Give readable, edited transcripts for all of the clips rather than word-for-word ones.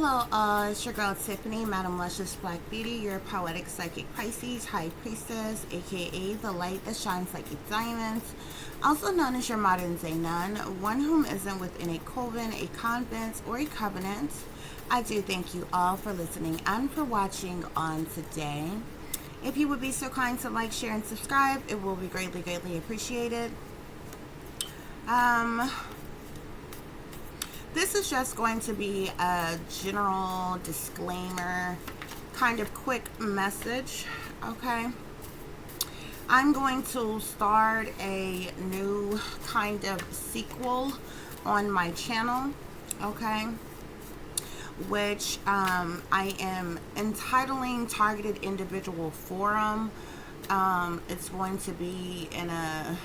Hello, it's your girl Tiffany, Madam Luscious Black Beauty, your poetic psychic Pisces, High Priestess, aka the light that shines like a diamond, also known as your modern day nun, one whom isn't within a coven, a convent, or a covenant. I do thank you all for listening and for watching on today. If you would be so kind to like, share, and subscribe, it will be greatly, greatly appreciated. This is just going to be a general disclaimer, kind of quick message, okay? I'm going to start a new kind of sequel on my channel, okay? Which I am entitling Targeted Individual Forum. It's going to be in a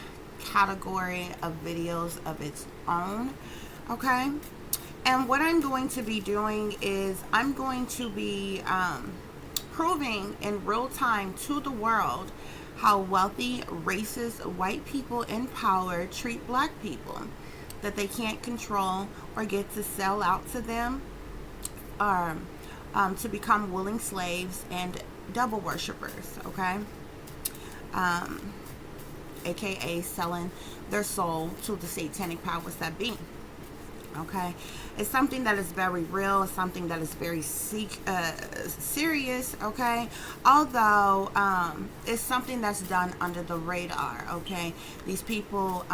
category of videos of its own, okay? And what I'm going to be doing is I'm going to be proving in real time to the world how wealthy, racist, white people in power treat black people, that they can't control or get to sell out to them, or to become willing slaves and devil worshippers, okay? AKA selling their soul to the satanic powers that be. Okay, it's something that is very real. It's something that is very serious. Okay, although it's something that's done under the radar. Okay, these people,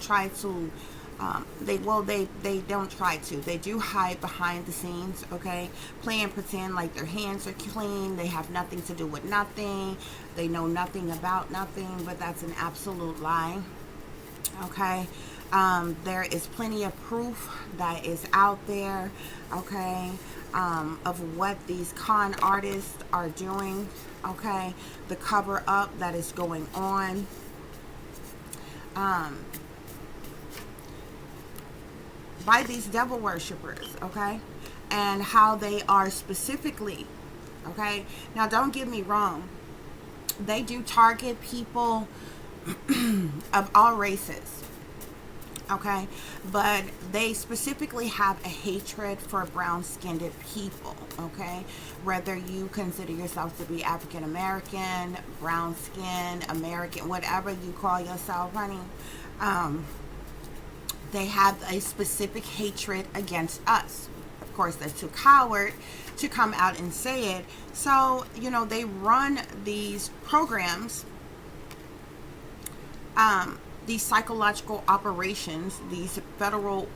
try to. They don't try to. They do hide behind the scenes. Okay, play and pretend like their hands are clean. They have nothing to do with nothing. They know nothing about nothing. But that's an absolute lie. Okay. There is plenty of proof that is out there, okay, of what these con artists are doing, okay, the cover up that is going on. By these devil worshippers, okay, and how they are specifically, okay. Now, don't get me wrong, they do target people of all races. Okay, but they specifically have a hatred for brown-skinned people, okay? Whether you consider yourself to be African American, brown skin, American, whatever you call yourself, honey, they have a specific hatred against us. Of course, they're too coward to come out and say it. So, they run these programs, these psychological operations, these federally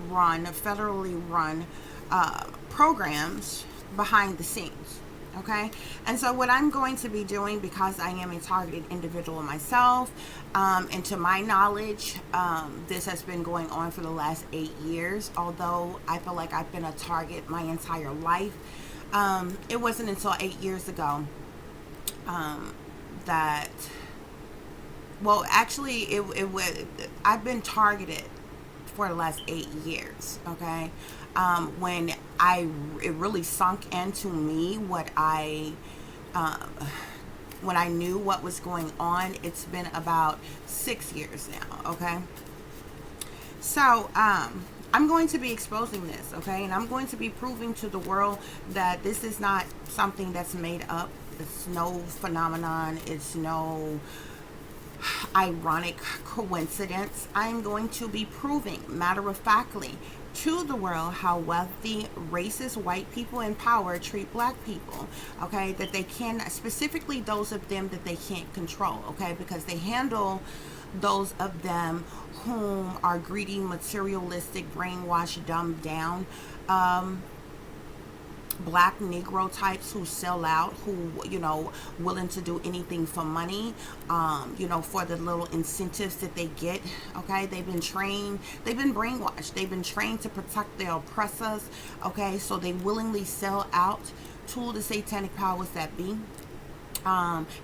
run programs behind the scenes, okay? And so what I'm going to be doing, because I am a targeted individual myself, and to my knowledge, this has been going on for the last 8 years, although I feel like I've been a target my entire life. It wasn't until 8 years ago that... Well, actually, it was. I've been targeted for the last 8 years. Okay, when it really sunk into me when I knew what was going on. It's been about 6 years now. Okay, so I'm going to be exposing this. Okay, and I'm going to be proving to the world that this is not something that's made up. It's no phenomenon. It's no ironic coincidence. I'm going to be proving matter-of-factly to the world how wealthy, racist white people in power treat black people, okay, that they can, specifically those of them that they can't control, okay, because they handle those of them whom are greedy, materialistic, brainwashed, dumbed down, black Negro types who sell out, who, willing to do anything for money, for the little incentives that they get, okay? They've been trained, they've been brainwashed, they've been trained to protect their oppressors, okay? So they willingly sell out to the satanic powers that be.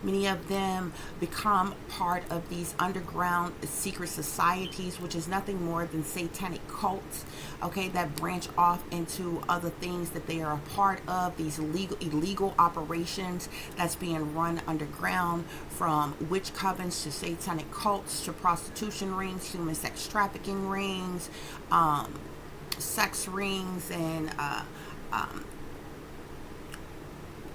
Many of them become part of these underground secret societies, which is nothing more than satanic cults, okay, that branch off into other things that they are a part of, these illegal operations that's being run underground, from witch covens to satanic cults to prostitution rings, human sex trafficking rings, sex rings and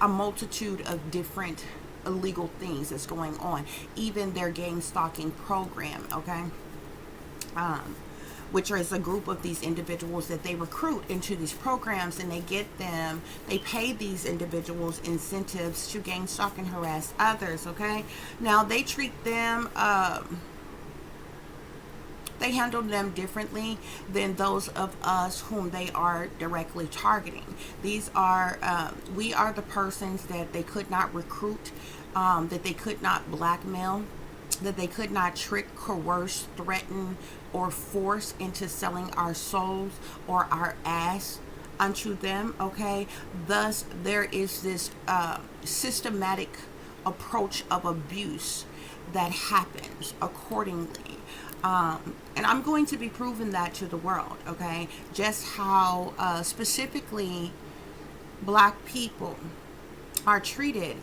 a multitude of different illegal things that's going on. Even their game stalking program, okay? Which is a group of these individuals that they recruit into these programs, and they pay these individuals incentives to gang stalk and harass others, okay? Now, they treat them, they handle them differently than those of us whom they are directly targeting. We are the persons that they could not recruit, that they could not blackmail, that they could not trick, coerce, threaten, or force into selling our souls or our ass unto them, okay? Thus, there is this systematic approach of abuse that happens accordingly. And I'm going to be proving that to the world, okay? Just how specifically black people are treated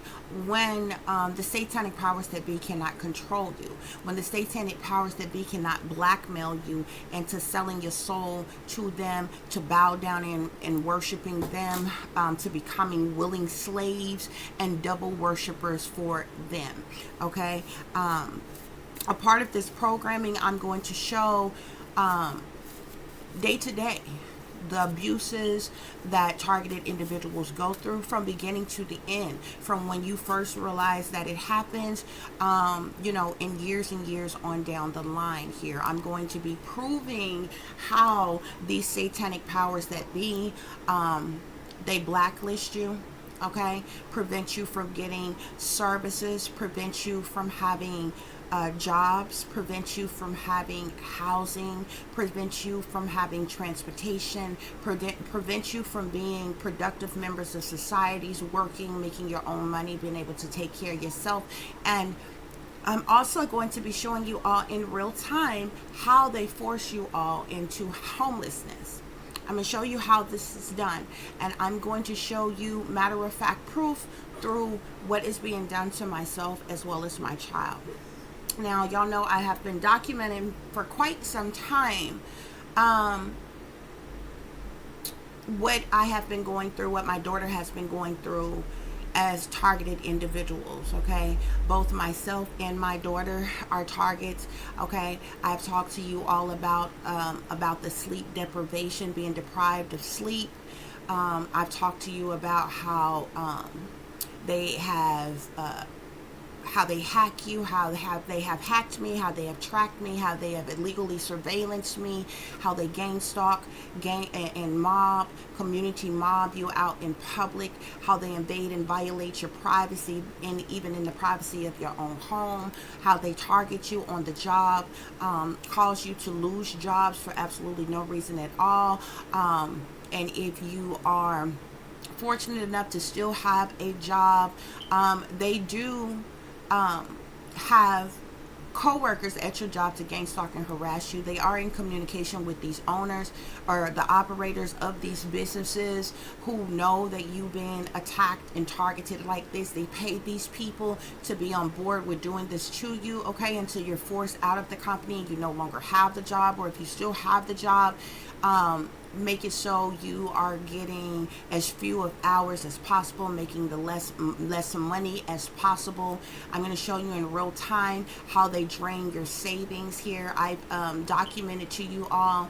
when the satanic powers that be cannot control you, when the satanic powers that be cannot blackmail you into selling your soul to them, to bow down and worshiping them, to becoming willing slaves and double worshipers for them, okay? A part of this programming, I'm going to show day to day the abuses that targeted individuals go through from beginning to the end, from when you first realize that it happens, in years and years on down the line here. I'm going to be proving how these satanic powers that be, they blacklist you, okay, prevent you from getting services, prevent you from having jobs, prevent you from having housing, prevent you from having transportation, prevent you from being productive members of societies, working, making your own money, being able to take care of yourself. And I'm also going to be showing you all in real time how they force you all into homelessness. I'm going to show you how this is done, and I'm going to show you matter of fact proof through what is being done to myself as well as my child. Now, y'all know I have been documenting for quite some time what I have been going through, what my daughter has been going through as targeted individuals, okay? Both myself and my daughter are targets, okay? I've talked to you all about the sleep deprivation, being deprived of sleep. I've talked to you about how they have how they hack you, how they have hacked me, how they have tracked me, how they have illegally surveillanced me, how they gang stalk, and community mob you out in public, how they invade and violate your privacy, and even in the privacy of your own home, how they target you on the job, cause you to lose jobs for absolutely no reason at all. And if you are fortunate enough to still have a job, they do have co-workers at your job to gang stalk and harass you. They are in communication with these owners or the operators of these businesses who know that you've been attacked and targeted like this. They pay these people to be on board with doing this to you, okay, until you're forced out of the company and you no longer have the job, or if you still have the job, make it so you are getting as few of hours as possible, making the less money as possible. I'm going to show you in real time how they drain your savings here. I've documented to you all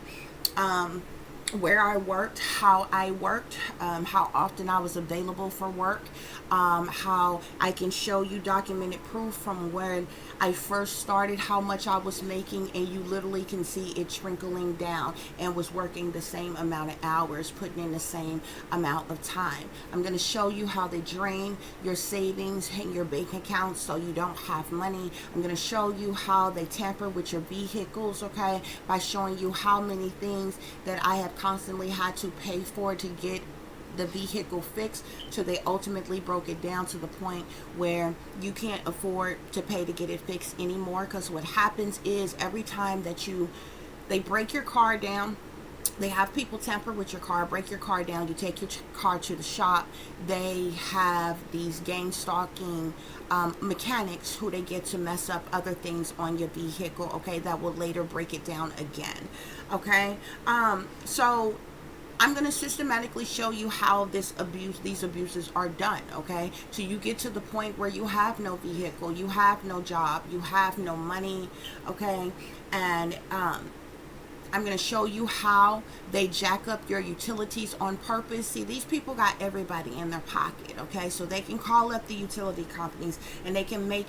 where I worked, how I worked, how often I was available for work, how I can show you documented proof from when I first started, how much I was making, and you literally can see it trickling down, and was working the same amount of hours, putting in the same amount of time. I'm going to show you how they drain your savings and your bank accounts so you don't have money. I'm going to show you how they tamper with your vehicles, okay, by showing you how many things that I have constantly had to pay for to get the vehicle fixed, till they ultimately broke it down to the point where you can't afford to pay to get it fixed anymore. Because what happens is every time that they break your car down, They have people tamper with your car, break your car down. You take your car to the shop. They have these gang stalking mechanics who they get to mess up other things on your vehicle, okay, that will later break it down again, okay. So I'm going to systematically show you how these abuses are done, okay? So you get to the point where you have no vehicle, you have no job, you have no money, okay? And I'm going to show you how they jack up your utilities on purpose. See, these people got everybody in their pocket, okay? So they can call up the utility companies and they can make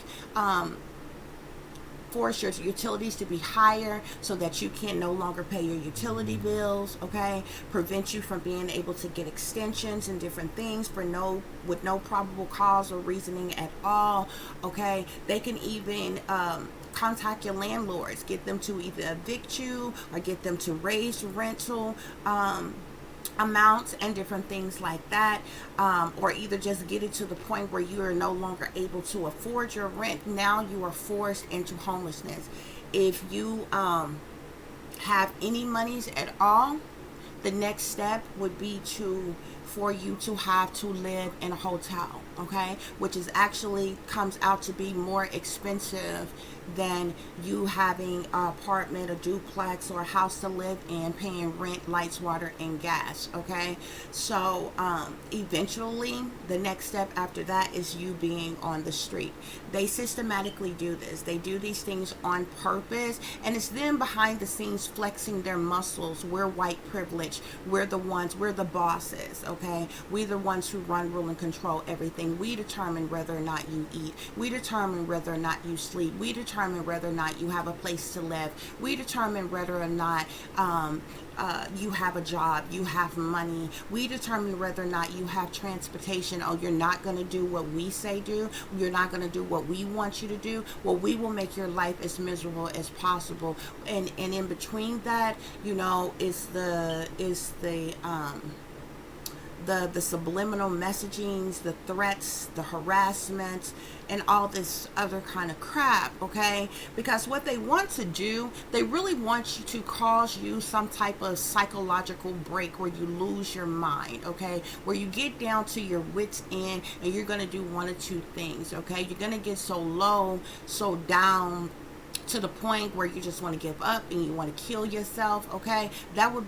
force your utilities to be higher so that you can no longer pay your utility bills, okay? Prevent you from being able to get extensions and different things with no probable cause or reasoning at all, okay? They can even contact your landlords, get them to either evict you or get them to raise rental amounts and different things like that, or either just get it to the point where you are no longer able to afford your rent. Now you are forced into homelessness. If you have any monies at all, the next step would be for you to have to live in a hotel, okay, which is actually comes out to be more expensive than you having an apartment, a duplex, or a house to live in, paying rent, lights, water, and gas, okay. So eventually the next step after that is you being on the street. They systematically do this. They do these things on purpose, and it's them behind the scenes flexing their muscles. We're white privilege. We're the bosses, okay? We're the ones who run, rule, and control everything. We determine whether or not you eat. We determine whether or not you sleep. We determine whether or not you have a place to live. We determine whether or not you have a job, you have money. We determine whether or not you have transportation. Oh, you're not going to do what we say do. You're not going to do what we want you to do. Well, we will make your life as miserable as possible. And in between that, you know, is the subliminal messagings, the threats, the harassment, and all this other kind of crap, okay? Because what they want to do, they really want you to cause you some type of psychological break where you lose your mind, okay? Where you get down to your wits' end and you're going to do one or two things, okay? You're going to get so low, so down, to the point where you just want to give up and you want to kill yourself, okay? That would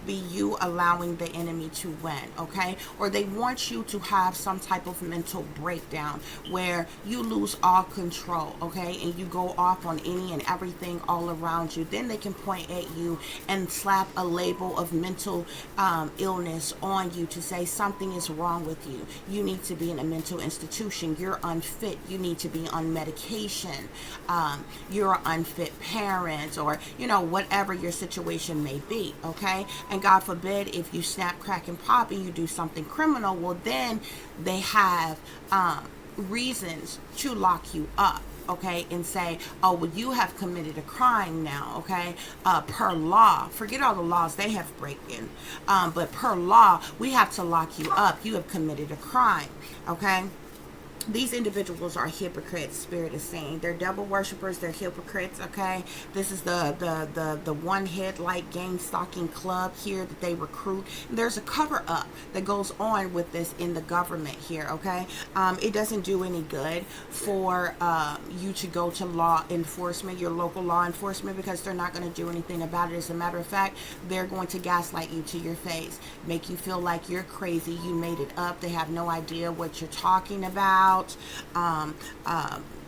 be you allowing the enemy to win, okay? Or they want you to have some type of mental breakdown where you lose all control, okay? And you go off on any and everything all around you. Then they can point at you and slap a label of mental illness on you to say something is wrong with you. You need to be in a mental institution. You're unfit. You need to be on medication. You're an unfit parent, or you know, whatever your situation may be, okay? And God forbid if you snap, crack, and pop and you do something criminal, well then they have reasons to lock you up, okay, and say, oh, well, you have committed a crime now, okay, per law. Forget all the laws they have broken, but per law we have to lock you up. You have committed a crime, okay? These individuals are hypocrites, Spirit is saying. They're devil worshippers, they're hypocrites, okay? This is the one headlight gang stalking club here that they recruit. There's a cover up that goes on with this in the government here, okay? It doesn't do any good for you to go to law enforcement, your local law enforcement, because they're not going to do anything about it. As a matter of fact, they're going to gaslight you to your face, make you feel like you're crazy, you made it up, they have no idea what you're talking about.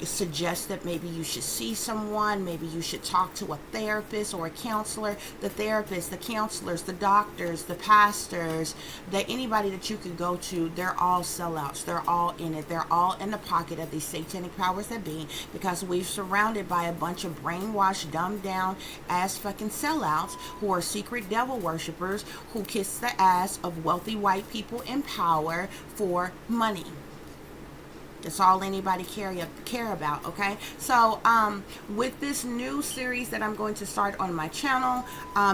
Suggest that maybe you should see someone, maybe you should talk to a therapist or a counselor. The therapists, the counselors, the doctors, the pastors, that anybody that you could go to, they're all sellouts. They're all in it. They're all in the pocket of these satanic powers that be, because we're surrounded by a bunch of brainwashed, dumbed down ass fucking sellouts who are secret devil worshippers who kiss the ass of wealthy white people in power for money. That's all anybody care about, okay? So with this new series that I'm going to start on my channel,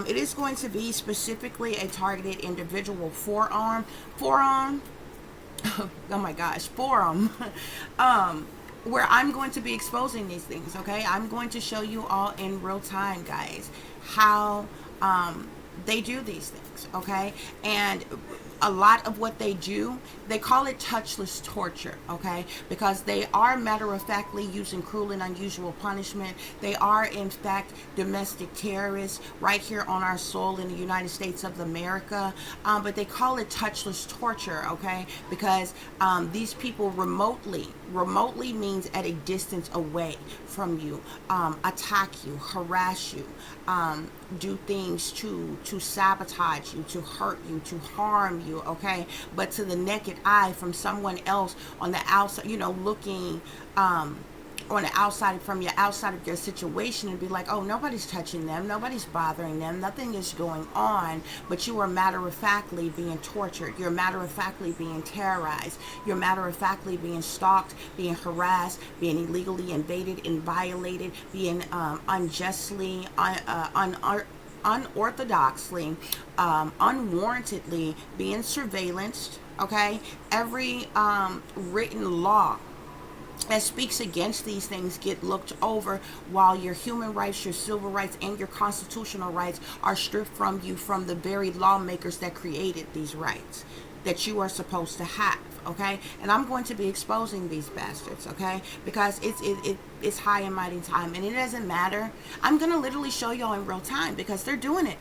it is going to be specifically a targeted individual forum, oh my gosh, forum, where I'm going to be exposing these things, okay? I'm going to show you all in real time, guys, how They do these things, okay? And a lot of what they do, they call it touchless torture, okay? Because they are matter of factly using cruel and unusual punishment. They are, in fact, domestic terrorists right here on our soil in the United States of America. But they call it touchless torture, okay? Because these people remotely means at a distance away from you, attack you, harass you, do things to sabotage you, to hurt you, to harm you, okay? But to the naked eye, from someone else on the outside, looking on the outside, from your outside of your situation, and be like, oh, nobody's touching them, nobody's bothering them, nothing is going on. But you are matter of factly being tortured, you're matter of factly being terrorized, you're matter of factly being stalked, being harassed, being illegally invaded and violated, being unjustly, unorthodoxly, unwarrantedly being surveillanced, okay? Every written law that speaks against these things get looked over, while your human rights, your civil rights, and your constitutional rights are stripped from you from the very lawmakers that created these rights that you are supposed to have, okay? And I'm going to be exposing these bastards, okay? Because it's high and mighty time, and it doesn't matter. I'm going to literally show y'all in real time, because they're doing it.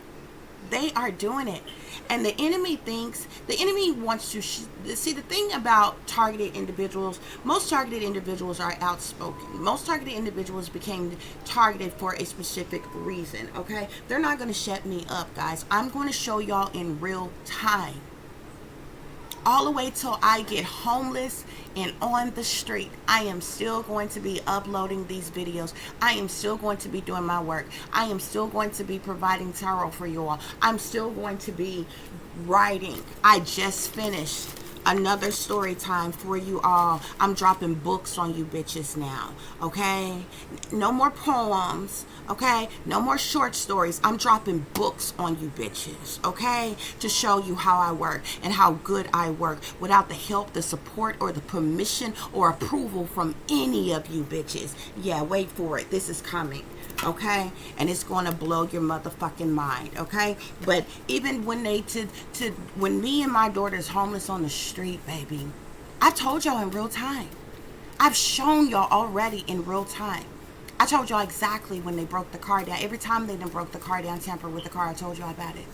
They are doing it. And the enemy wants to see, the thing about targeted individuals, most targeted individuals are outspoken. Most targeted individuals became targeted for a specific reason, okay? They're not going to shut me up, guys. I'm going to show y'all in real time, all the way till I get homeless and on the street. I am still going to be uploading these videos. I am still going to be doing my work. I am still going to be providing tarot for you all. I'm still going to be writing. I just finished another story time for you all. I'm dropping books on you bitches now, okay? No more poems, okay? No more short stories. I'm dropping books on you bitches, okay? To show you how I work and how good I work, without the help, the support, or the permission or approval from any of you bitches. Yeah, wait for it. This is coming. Okay, and it's going to blow your motherfucking mind, okay? But even when when me and my daughter's homeless on the street, baby, I told y'all in real time. I've shown y'all already in real time. I told y'all exactly when they broke the car down. Every time they done broke the car down, tampered with the car, I told y'all about it.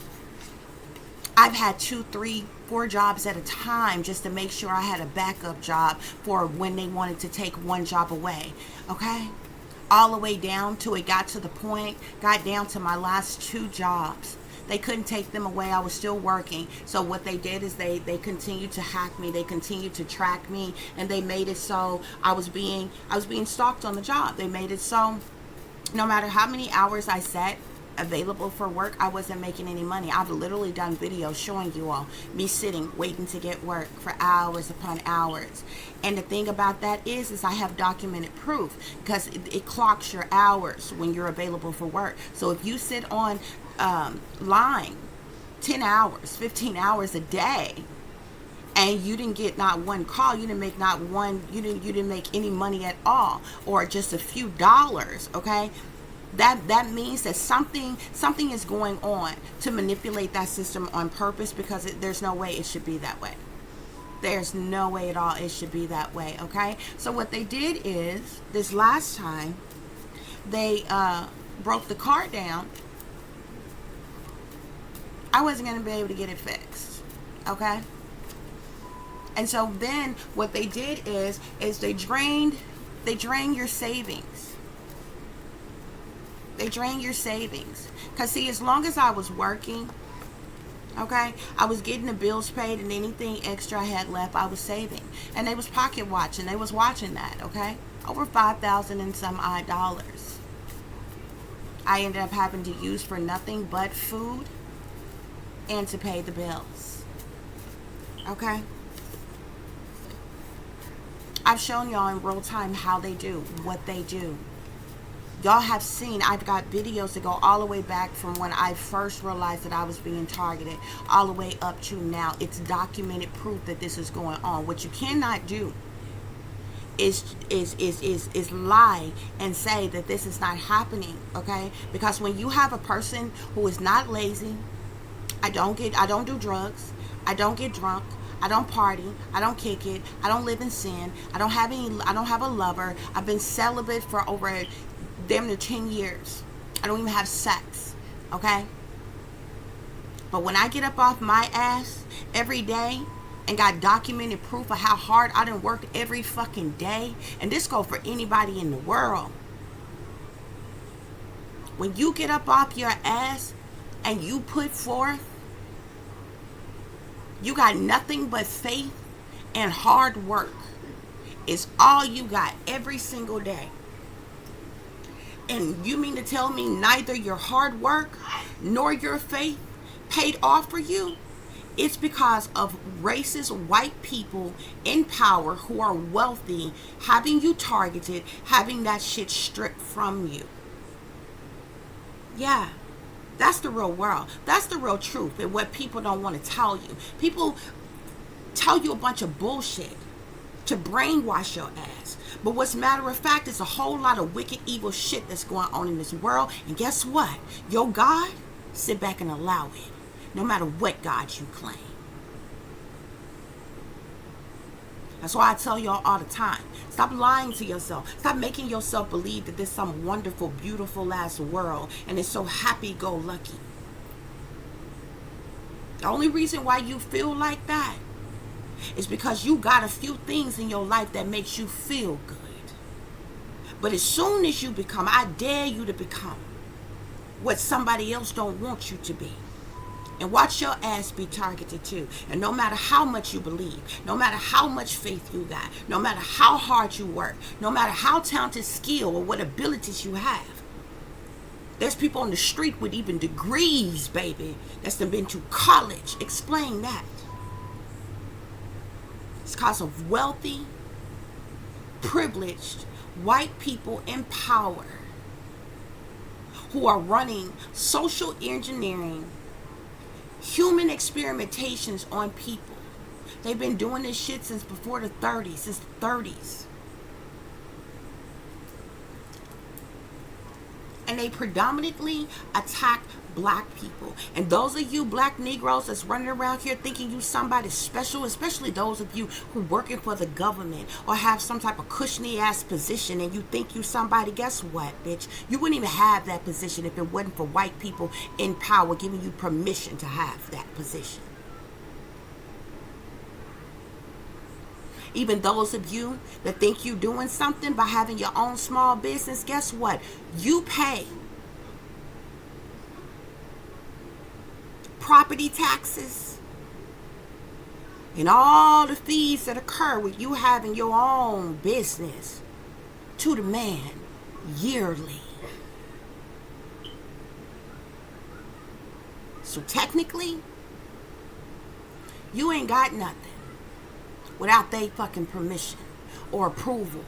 I've had 2, 3, 4 jobs at a time just to make sure I had a backup job for when they wanted to take one job away, okay? All the way down to it got down to my last 2 jobs. They couldn't take them away. I was still working. So what they did is they continued to hack me. They continued to track me, and they made it so I was being stalked on the job. They made it so no matter how many hours I sat available for work, I wasn't making any money. I've literally done videos showing you all me sitting waiting to get work for hours upon hours. And the thing about that is I have documented proof, because it clocks your hours when you're available for work. So if you sit on line 10 hours, 15 hours a day, and you didn't get not one call, you didn't make you didn't make any money at all, or just a few dollars, okay? That means that something is going on to manipulate that system on purpose, because there's no way it should be that way. There's no way at all it should be that way, okay? So what they did is, this last time, they broke the car down. I wasn't going to be able to get it fixed, okay? And so then what they did is they drained your savings. They drain your savings. Because, see, as long as I was working, okay, I was getting the bills paid, and anything extra I had left, I was saving. And they was pocket watching. They was watching that, okay? Over $5,000 and some odd dollars. I ended up having to use for nothing but food and to pay the bills. Okay? I've shown y'all in real time how they do, what they do. Y'all have seen, I've got videos that go all the way back from when I first realized that I was being targeted, all the way up to now. It's documented proof that this is going on. What you cannot do is lie and say that this is not happening, okay? Because when you have a person who is not lazy, I don't do drugs. I don't get drunk. I don't party. I don't kick it. I don't live in sin. I don't have a lover. I've been celibate for over damn near 10 years. I don't even have sex. Okay? But when I get up off my ass every day and got documented proof of how hard I done worked every fucking day, and this go for anybody in the world. When you get up off your ass and you put forth, you got nothing but faith and hard work. It's all you got every single day. And you mean to tell me neither your hard work nor your faith paid off for you? It's because of racist white people in power who are wealthy, having you targeted, having that shit stripped from you. Yeah, that's the real world. That's the real truth, and what people don't want to tell you. People tell you a bunch of bullshit to brainwash your ass. But what's matter of fact is a whole lot of wicked, evil shit that's going on in this world. And guess what? Your God, sit back and allow it. No matter what God you claim. That's why I tell y'all all the time. Stop lying to yourself. Stop making yourself believe that there's some wonderful, beautiful ass world and it's so happy-go-lucky. The only reason why you feel like that is because you got a few things in your life that makes you feel good. But as soon as you become, I dare you to become what somebody else don't want you to be. And watch your ass be targeted too. And no matter how much you believe, no matter how much faith you got, no matter how hard you work, no matter how talented, skill, or what abilities you have, there's people on the street with even degrees, baby, that's been to college. Explain that. It's because of wealthy, privileged, white people in power who are running social engineering, human experimentations on people. They've been doing this shit since before the 30s, since the 30s. And they predominantly attack black people. And those of you black Negroes that's running around here thinking you somebody special, especially those of you who working for the government or have some type of cushiony ass position and you think you somebody, guess what, bitch? You wouldn't even have that position if it wasn't for white people in power giving you permission to have that position. Even those of you that think you doing something by having your own small business, guess what? You pay property taxes and all the fees that occur with you having your own business to the man yearly. So technically, you ain't got nothing without they fucking permission or approval.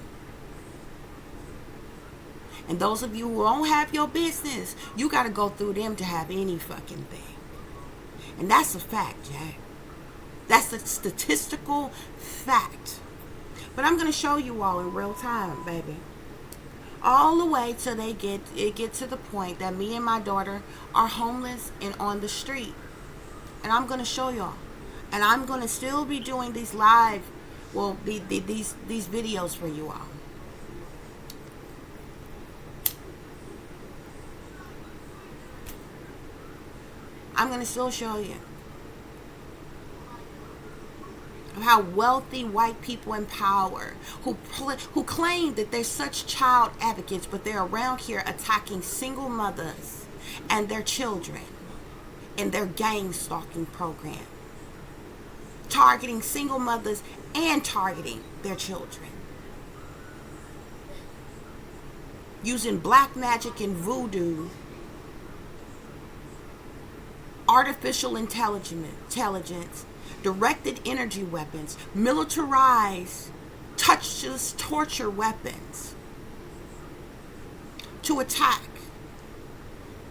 And those of you who don't have your business, you got to go through them to have any fucking thing. And that's a fact, Jack. That's a statistical fact. But I'm going to show you all in real time, baby. All the way till it get to the point that me and my daughter are homeless and on the street. And I'm going to show y'all. And I'm going to still be doing these live, well, these videos for you all. I'm going to still show you how wealthy white people in power who claim that they're such child advocates, but they're around here attacking single mothers and their children in their gang stalking program. Targeting single mothers and targeting their children. Using black magic and voodoo, artificial intelligence, directed energy weapons, militarized, touchless torture weapons to attack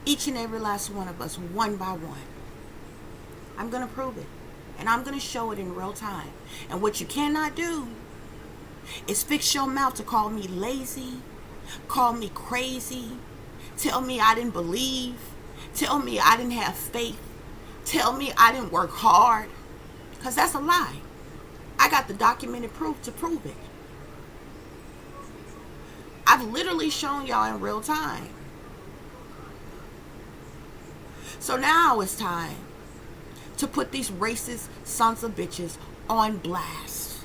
each and every last one of us one by one. I'm going to prove it. And I'm going to show it in real time. And what you cannot do is fix your mouth to call me lazy, call me crazy, tell me I didn't believe, tell me I didn't have faith. tell me I didn't work hard, because that's a lie. I got the documented proof to prove it. I've literally shown y'all in real time. So now it's time to put these racist sons of bitches on blast.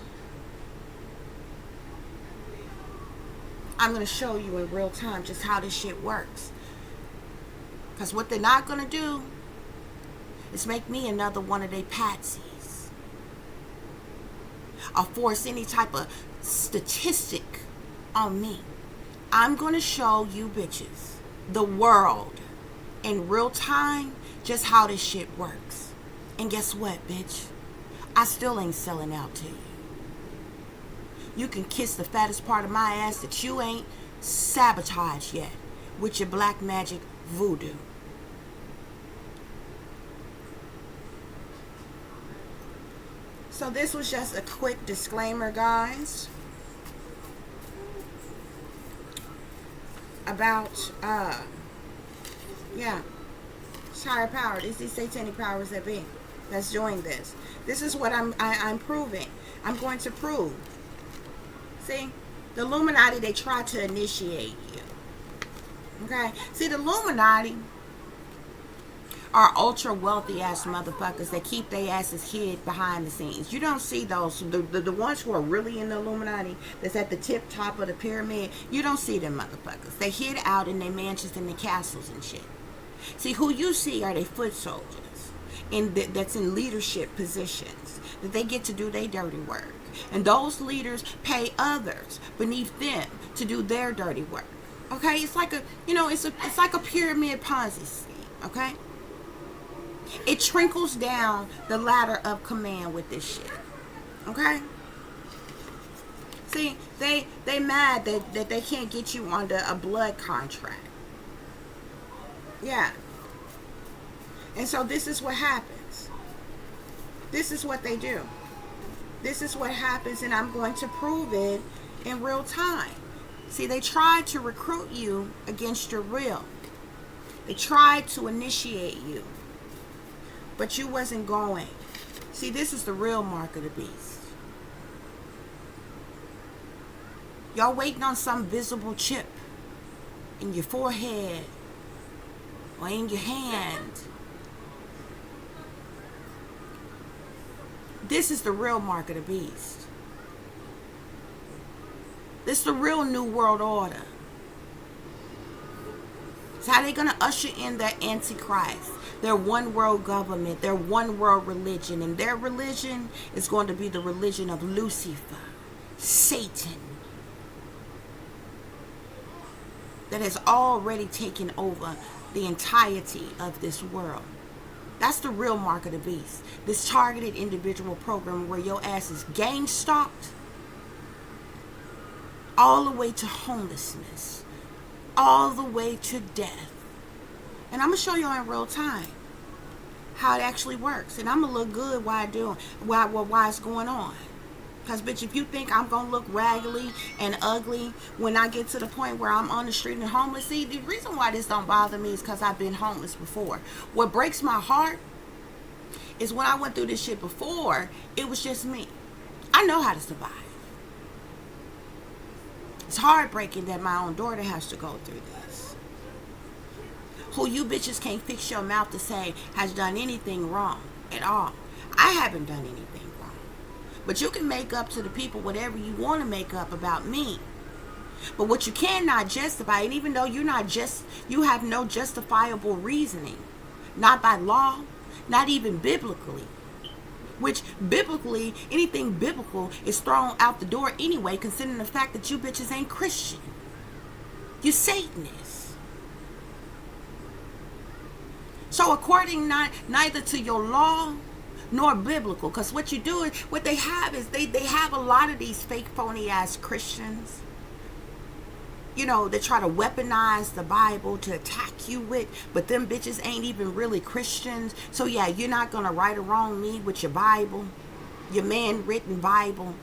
I'm going to show you in real time just how this shit works. Because what they're not going to do is make me another one of their patsies, or force any type of statistic on me. I'm going to show you bitches, the world, in real time, just how this shit works. And guess what, bitch? I still ain't selling out to you. You can kiss the fattest part of my ass that you ain't sabotaged yet with your black magic voodoo. So this was just a quick disclaimer, guys, about it's higher power. It's these satanic powers that be that's doing this. This is what I'm proving. I'm going to prove. See, the Illuminati, they try to initiate you. Okay? See, the Illuminati are ultra wealthy ass motherfuckers that keep their asses hid behind the scenes. You don't see those, the ones who are really in the Illuminati, that's at the tip top of the pyramid. You don't see them motherfuckers. They hid out in their mansions and their castles and shit. See, who you see are they foot soldiers that's in leadership positions, that they get to do their dirty work. And those leaders pay others beneath them to do their dirty work. Okay? It's like a, it's like a pyramid Ponzi scheme. Okay? It trickles down the ladder of command with this shit. Okay? See, they mad that they can't get you under a blood contract. Yeah. And so this is what happens. This is what they do. This is what happens, and I'm going to prove it in real time. See, they tried to recruit you against your will. They tried to initiate you, but you wasn't going. See, this is the real mark of the beast. Y'all waiting on some visible chip in your forehead or in your hand. This is the real mark of the beast. This is the real new world order. It's how they're going to usher in their antichrist, their one world government, their one world religion. And their religion is going to be the religion of Lucifer, Satan, that has already taken over the entirety of this world. That's the real mark of the beast. This targeted individual program where your ass is gang stalked all the way to homelessness, all the way to death. And I'm going to show you in real time how it actually works. And I'm going to look good while it's going on. Because, bitch, if you think I'm going to look raggedy and ugly when I get to the point where I'm on the street and homeless, see, the reason why this don't bother me is because I've been homeless before. What breaks my heart is when I went through this shit before, it was just me. I know how to survive. It's heartbreaking that my own daughter has to go through this. Who you bitches can't fix your mouth to say has done anything wrong at all. I haven't done anything wrong. But you can make up to the people whatever you want to make up about me. But what you cannot justify, and even though you have no justifiable reasoning, not by law, not even biblically, which biblically, anything biblical is thrown out the door anyway, considering the fact that you bitches ain't Christian. You Satanists. So according neither to your law nor biblical, because what you do is, what they have is they have a lot of these fake phony ass Christians, that try to weaponize the Bible to attack you with, but them bitches ain't even really Christians. So yeah, you're not gonna right or wrong me with your Bible, your man-written Bible,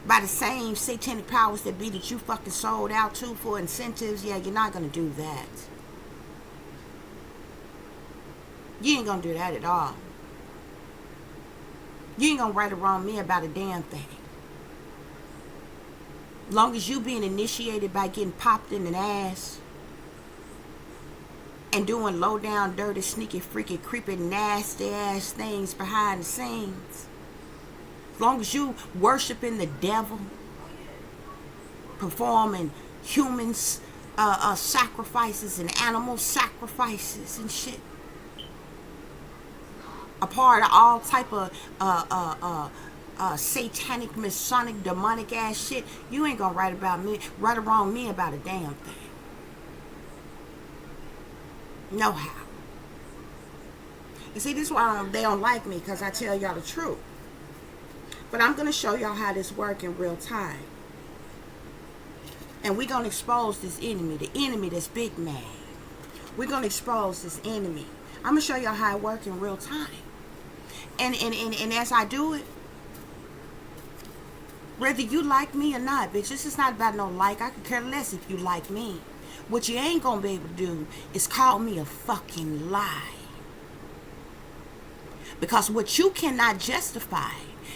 by the same satanic powers that be that you fucking sold out to for incentives. Yeah, you're not gonna do that. You ain't gonna do that at all. You ain't gonna right or wrong me about a damn thing. Long as you being initiated by getting popped in the ass and doing low down, dirty, sneaky, freaky, creepy, nasty ass things behind the scenes. As long as you worshiping the devil, performing humans sacrifices and animal sacrifices and shit, a part of all type of satanic, masonic, demonic ass shit, you ain't gonna right or wrong me about a damn thing. No how. You see, this is why they don't like me, because I tell y'all the truth. But I'm gonna show y'all how this works in real time. And we're gonna expose this enemy, the enemy that's big mad. We're gonna expose this enemy. I'm gonna show y'all how it works in real time. And as I do it, whether you like me or not, bitch, this is not about no like. I could care less if you like me. What you ain't gonna be able to do is call me a fucking lie. Because what you cannot justify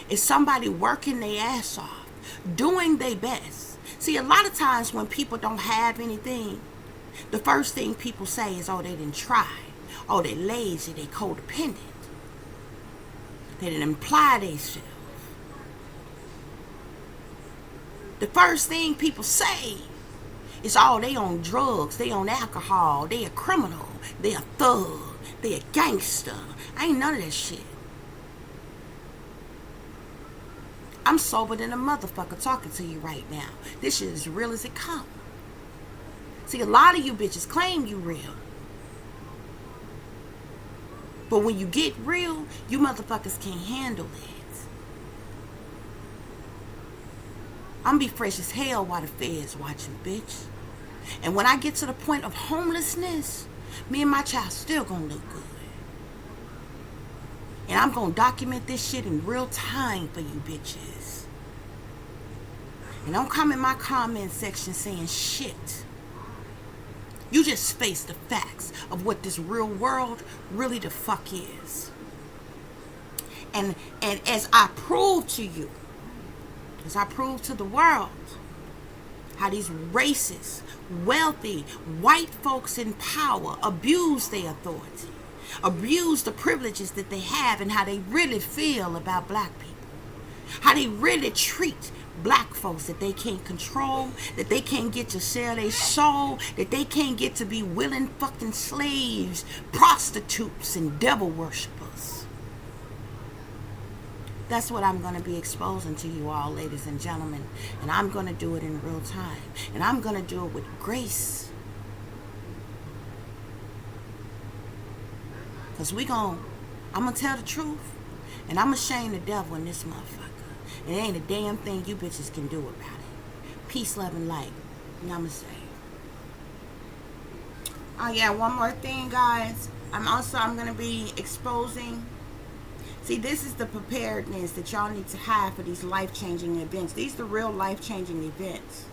is somebody working their ass off, doing their best. See, a lot of times when people don't have anything, the first thing people say is, oh, they didn't try. Oh, they're lazy, they codependent. They didn't imply themselves. The first thing people say is, oh, they on drugs, they on alcohol, they a criminal, they a thug, they a gangster. I ain't none of that shit. I'm sober than a motherfucker talking to you right now. This shit is as real as it comes. See, a lot of you bitches claim you real. But when you get real, you motherfuckers can't handle it. I'm be fresh as hell while the feds watching, bitch. And when I get to the point of homelessness, me and my child still gonna look good. And I'm gonna document this shit in real time for you bitches. And don't come in my comment section saying shit. You just face the facts of what this real world really the fuck is. And as I prove to you, as I prove to the world, how these racist, wealthy, white folks in power abuse their authority, abuse the privileges that they have, and how they really feel about black people. How they really treat black folks that they can't control, that they can't get to sell their soul, that they can't get to be willing fucking slaves, prostitutes, and devil worshippers. That's what I'm going to be exposing to you all, ladies and gentlemen. And I'm going to do it in real time. And I'm going to do it with grace. Because I'm going to tell the truth. And I'm going to shame the devil in this motherfucker. It ain't a damn thing you bitches can do about it. Peace, love, and light. Namaste. Oh yeah, one more thing, guys. I'm going to be exposing. See, this is the preparedness that y'all need to have for these life-changing events. These are the real life-changing events.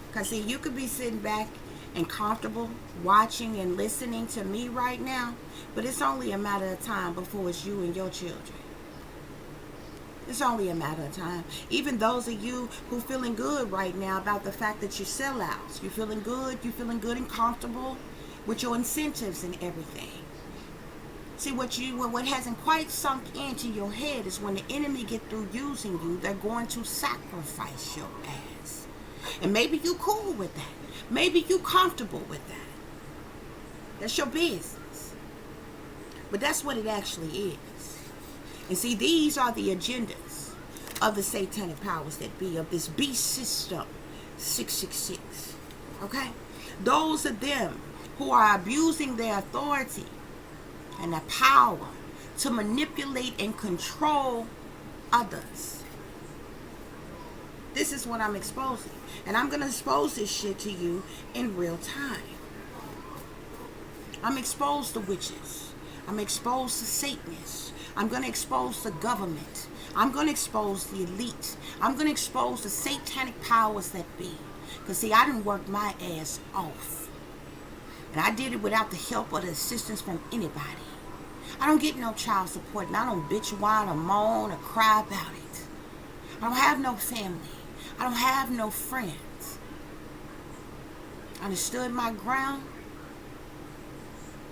Because, see, you could be sitting back and comfortable watching and listening to me right now, but it's only a matter of time before it's you and your children. It's only a matter of time. Even those of you who feeling good right now about the fact that you're sellouts. You're feeling good and comfortable with your incentives and everything. See, what hasn't quite sunk into your head is when the enemy get through using you, they're going to sacrifice your ass. And maybe you cool with that. Maybe you comfortable with that. That's your business. But that's what it actually is. And see, these are the agendas of the satanic powers that be, of this beast system 666. Okay? Those of them who are abusing their authority and their power to manipulate and control others. This is what I'm exposing. And I'm going to expose this shit to you in real time. I'm exposed to witches. I'm exposed to Satanists. I'm going to expose the government. I'm going to expose the elite. I'm going to expose the satanic powers that be. Because, see, I didn't work my ass off. And I did it without the help or the assistance from anybody. I don't get no child support, and I don't bitch, whine, or moan, or cry about it. I don't have no family. I don't have no friends. I done stood my ground,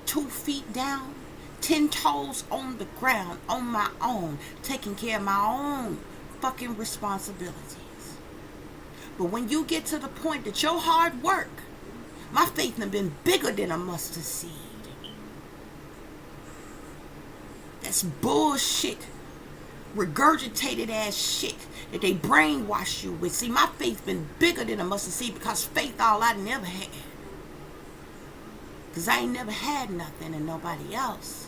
2 feet down, 10 toes on the ground, on my own, taking care of my own fucking responsibilities. But when you get to the point that your hard work, my faith has been bigger than a mustard seed. That's bullshit, regurgitated ass shit that they brainwash you with. See, my faith been bigger than a mustard seed because faith all I never had. Because I ain't never had nothing and nobody else.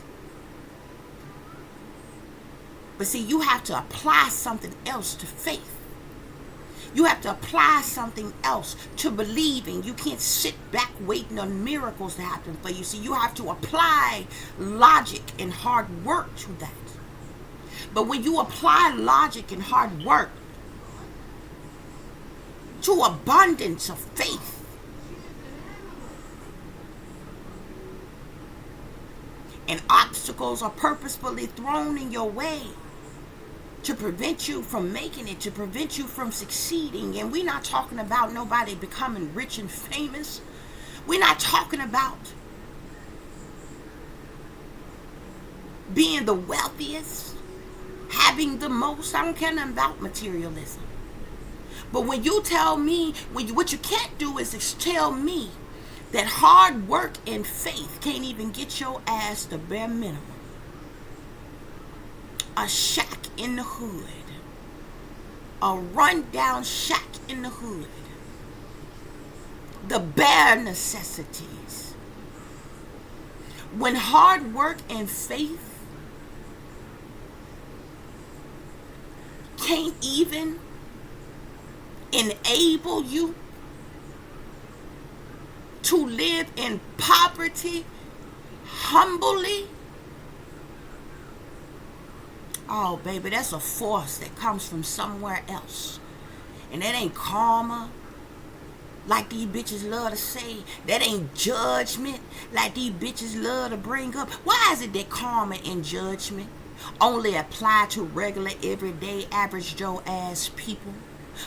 But see, you have to apply something else to faith. You have to apply something else to believing. You can't sit back waiting on miracles to happen for you. See, you have to apply logic and hard work to that. But when you apply logic and hard work to abundance of faith, and obstacles are purposefully thrown in your way to prevent you from making it, to prevent you from succeeding. And we're not talking about nobody becoming rich and famous. We're not talking about being the wealthiest, having the most. I don't care nothing about materialism. But when you tell me, what you can't do is tell me that hard work and faith can't even get your ass the bare minimum. A shack in the hood. A rundown shack in the hood. The bare necessities. When hard work and faith can't even enable you to live in poverty humbly. Oh, baby, that's a force that comes from somewhere else. And that ain't karma, like these bitches love to say. That ain't judgment, like these bitches love to bring up. Why is it that karma and judgment only apply to regular, everyday, average Joe ass people?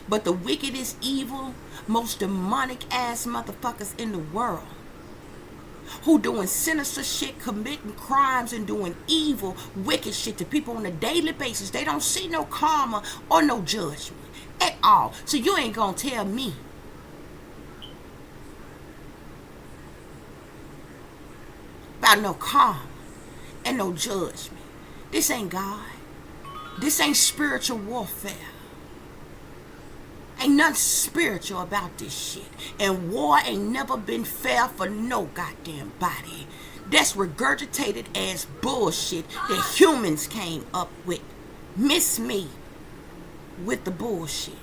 But the wickedest, evil, most demonic ass motherfuckers in the world, who doing sinister shit, committing crimes, and doing evil, wicked shit to people on a daily basis, they don't see no karma or no judgment at all. So you ain't gonna tell me about no karma and no judgment. This ain't God. This ain't spiritual warfare. Ain't nothing spiritual about this shit. And war ain't never been fair for no goddamn body. That's regurgitated as bullshit that humans came up with. Miss me with the bullshit.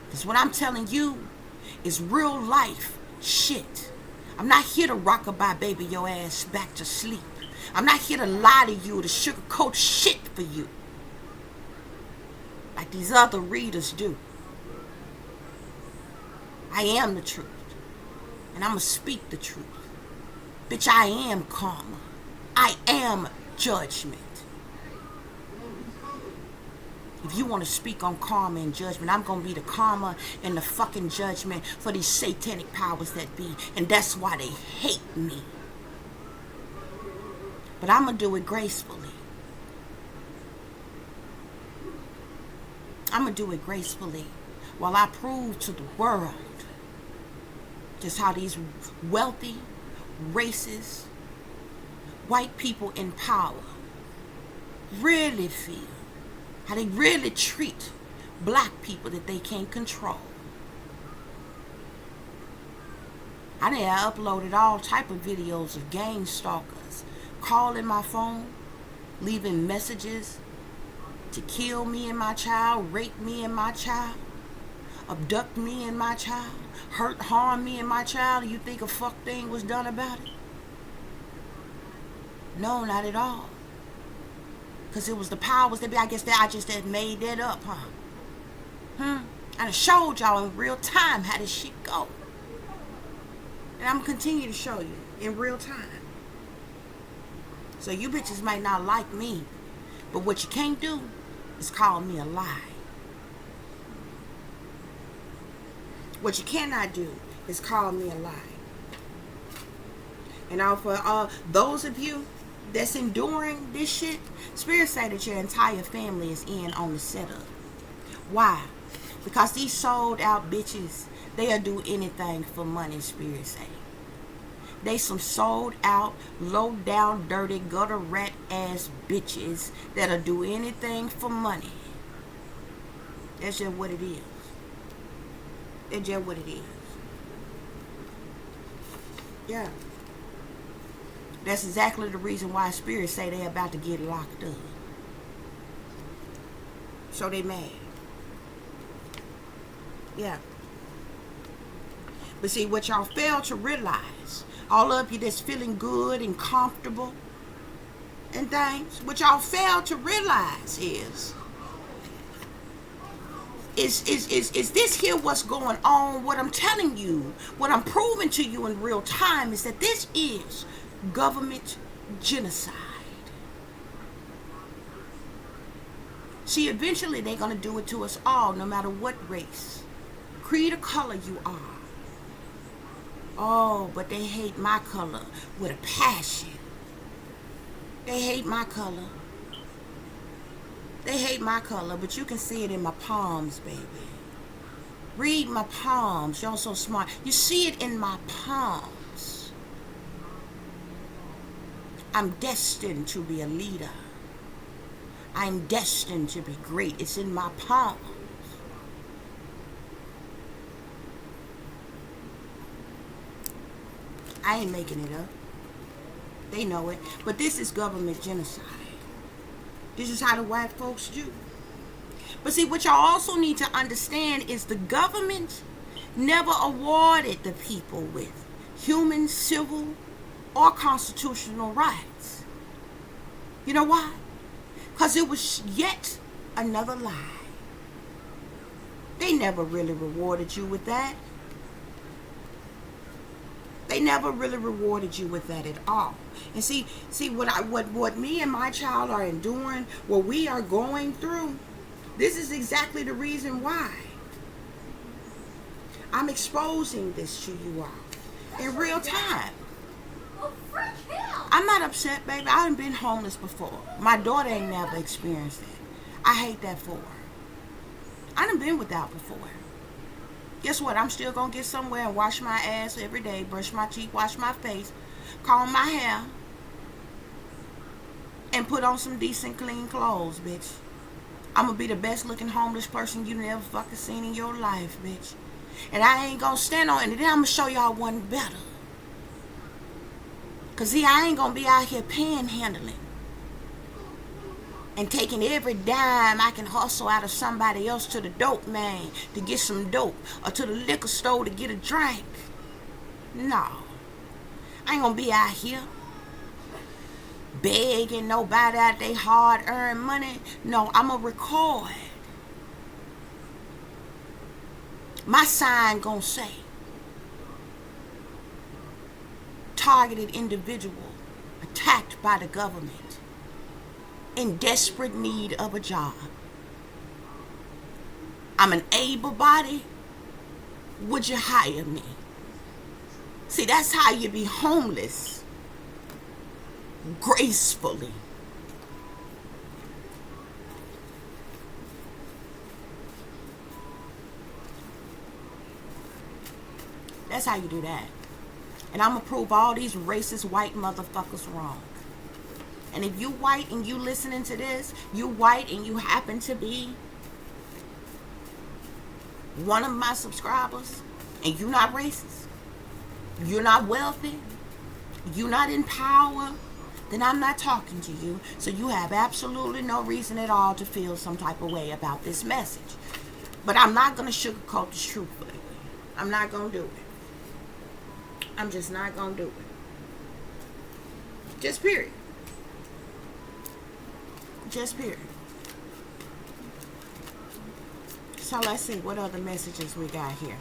Because what I'm telling you is real life shit. I'm not here to rockabye baby your ass back to sleep. I'm not here to lie to you, to sugarcoat shit for you, like these other readers do. I am the truth. And I'm going to speak the truth. Bitch, I am karma. I am judgment. If you want to speak on karma and judgment, I'm going to be the karma and the fucking judgment for these satanic powers that be. And that's why they hate me. But I'm going to do it gracefully. I'm going to do it gracefully while I prove to the world just how these wealthy, racist, white people in power really feel. How they really treat black people that they can't control. I done uploaded all type of videos of gang stalkers calling my phone, leaving messages to kill me and my child, rape me and my child, abduct me and my child, hurt, harm me and my child. You think a fuck thing was done about it? No, not at all. Because it was the powers that be. I guess that I just had made that up, huh? I done showed y'all in real time how this shit go. And I'm going to continue to show you in real time. So you bitches might not like me, but what you can't do is call me a lie. What you cannot do is call me a lie. And now for those of you that's enduring this shit, Spirit say that your entire family is in on the setup. Why? Because these sold out bitches, they'll do anything for money, Spirit say. They some sold out, low down, dirty, gutter rat ass bitches that'll do anything for money. That's just what it is. That's just what it is. Yeah. That's exactly the reason why Spirits say they about to get locked up. So they mad. Yeah. But see, what y'all fail to realize, all of you that's feeling good and comfortable and things, what y'all fail to realize is this here what's going on? What I'm telling you, what I'm proving to you in real time is that this is government genocide. See, eventually they're going to do it to us all, no matter what race, creed, or color you are. Oh, but they hate my color with a passion. They hate my color. They hate my color, but you can see it in my palms, baby. Read my palms. Y'all so smart. You see it in my palms. I'm destined to be a leader. I'm destined to be great. It's in my palms. I ain't making it up. They know it. But this is government genocide. This is how the white folks do. But see, what y'all also need to understand is the government never awarded the people with human, civil, or constitutional rights. You know why? Because it was yet another lie. They never really rewarded you with that. They never really rewarded you with that at all. And see what me and my child are enduring, what we are going through, this is exactly the reason why I'm exposing this to you all in real time. I'm not upset, baby. I done been homeless before. My daughter ain't never experienced that. I hate that for her. I done been without before. Guess what? I'm still gonna get somewhere and wash my ass every day, brush my teeth, wash my face, comb my hair, and put on some decent, clean clothes, bitch. I'm gonna be the best looking homeless person you never fucking seen in your life, bitch. And I ain't gonna stand on it. And then I'm gonna show y'all one better. Cause see, I ain't gonna be out here panhandling and taking every dime I can hustle out of somebody else to the dope man to get some dope, or to the liquor store to get a drink. No. I ain't gonna be out here begging nobody out they hard-earned money. No, I'm gonna record. My sign gonna say, targeted individual attacked by the government in desperate need of a job. I'm an able body. Would you hire me? See, that's how you be homeless gracefully. That's how you do that. And I'm gonna prove all these racist white motherfuckers wrong. And if you white and you listening to this, you white and you happen to be one of my subscribers, and you're not racist, you're not wealthy, you're not in power, then I'm not talking to you. So you have absolutely no reason at all to feel some type of way about this message. But I'm not going to sugarcoat the truth for you. I'm not going to do it. I'm just not going to do it. Just period. Just period. So let's see what other messages we got here.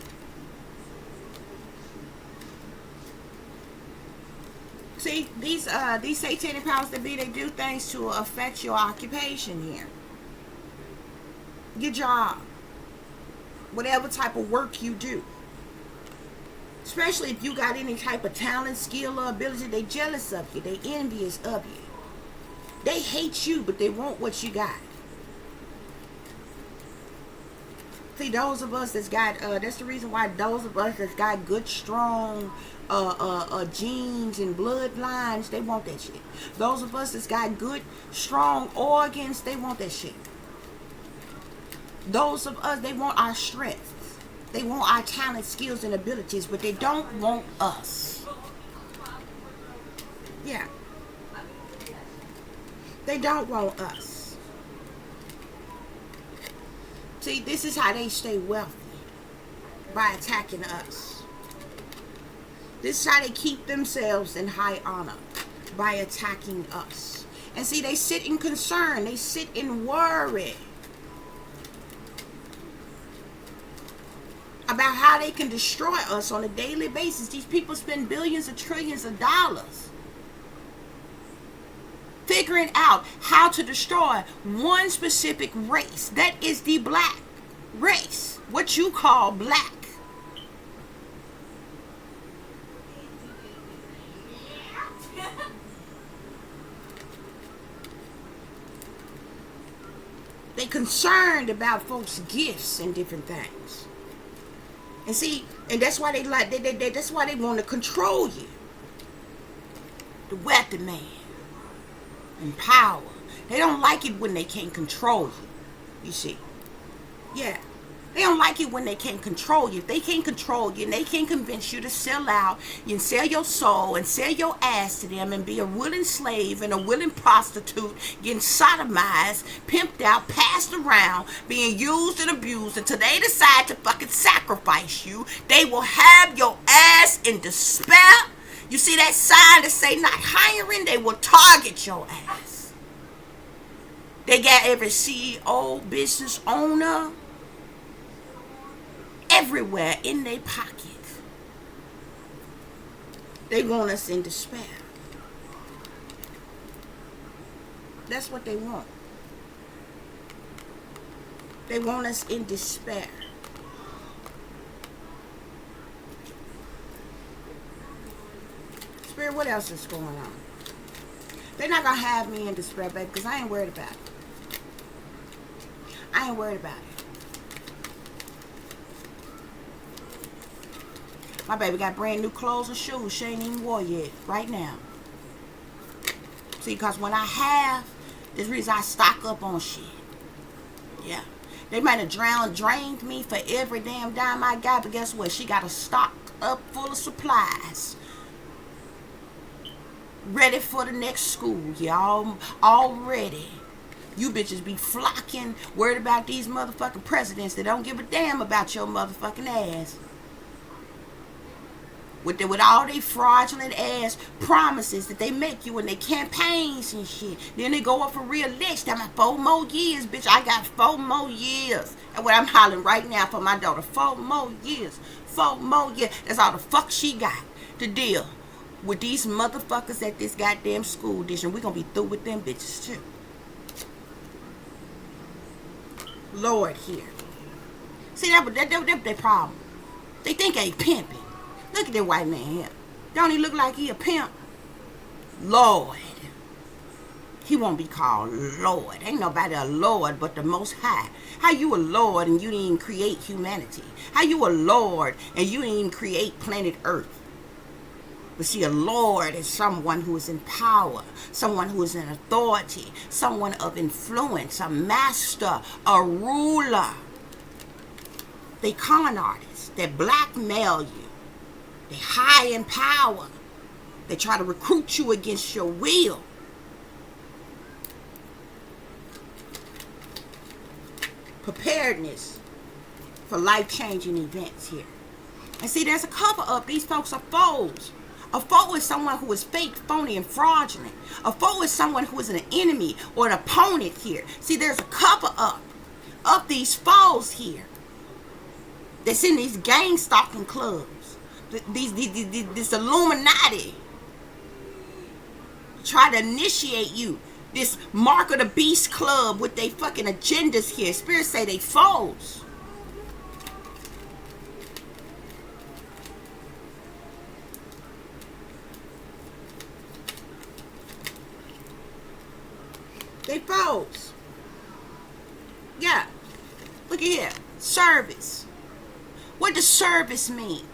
See, these satanic powers that be, they do things to affect your occupation here. Your job. Whatever type of work you do. Especially if you got any type of talent, skill, or ability, they jealous of you. They envious of you. They hate you, but they want what you got. See, those of us that's got, that's the reason why those of us that's got good, strong genes and bloodlines, they want that shit. Those of us that's got good, strong organs, they want that shit. Those of us, they want our strengths. They want our talent, skills, and abilities, but they don't want us. Yeah. They don't want us. See, this is how they stay wealthy. By attacking us. This is how they keep themselves in high honor. By attacking us. And see, they sit in concern. They sit in worry. About how they can destroy us on a daily basis. These people spend billions and trillions of dollars figuring out how to destroy one specific race. That is the black race. What you call black. They concerned about folks' gifts and different things. And see, and that's why that's why they want to control you. The wealthy man and power. They don't like it when they can't control you. You see. Yeah. They don't like it when they can't control you. If they can't control you and they can't convince you to sell out and sell your soul and sell your ass to them and be a willing slave and a willing prostitute, getting sodomized, pimped out, passed around, being used and abused until they decide to fucking sacrifice you, they will have your ass in despair. You see that sign that say not hiring? They will target your ass. They got every CEO, business owner, everywhere in their pocket. They want us in despair. That's what they want. They want us in despair. Spirit, what else is going on? They're not going to have me in despair, baby, because I ain't worried about it. I ain't worried about it. My baby got brand new clothes and shoes she ain't even wore yet, right now. See, because when I have, there's reason I stock up on shit. Yeah. They might have drained me for every damn dime I got, but guess what? She got a stock up full of supplies. Ready for the next school, y'all. All ready. You bitches be flocking, worried about these motherfucking presidents that don't give a damn about your motherfucking ass. With all they fraudulent ass promises that they make you in their campaigns and shit. Then they go up for re-election. I'm like, 4 more years, bitch. I got 4 more years. And what I'm hollering right now for my daughter. 4 more years. 4 more years. That's all the fuck she got to deal with these motherfuckers at this goddamn school dish. And we're going to be through with them bitches too. Lord here. See, that's their problem. They think they pimping. Look at that white man here. Don't he look like he a pimp? Lord. He won't be called Lord. Ain't nobody a Lord but the Most High. How you a Lord and you didn't even create humanity? How you a Lord and you didn't even create planet Earth? But see, a Lord is someone who is in power, someone who is in authority, someone of influence, a master, a ruler. They con artists. They blackmail you. They high in power. They try to recruit you against your will. Preparedness for life-changing events here. And see, there's a cover-up. These folks are foes. A foe is someone who is fake, phony, and fraudulent. A foe is someone who is an enemy or an opponent here. See, there's a cover-up of these foes here that's in these gang-stalking clubs. This Illuminati try to initiate you. This Mark of the Beast Club with they fucking agendas here. Spirits say they foes. They foes. Yeah. Look at here. Service. What does service mean?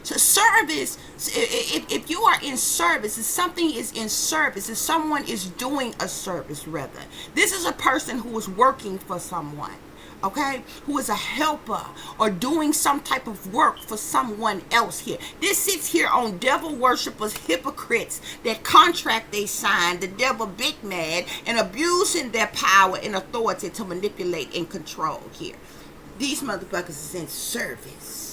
So service, if you are in service, if something is in service, if someone is doing a service rather, this is a person who is working for someone, okay, who is a helper or doing some type of work for someone else here. This sits here on devil worshippers, hypocrites that contract they sign, the devil big mad, and abusing their power and authority to manipulate and control here. These motherfuckers is in service.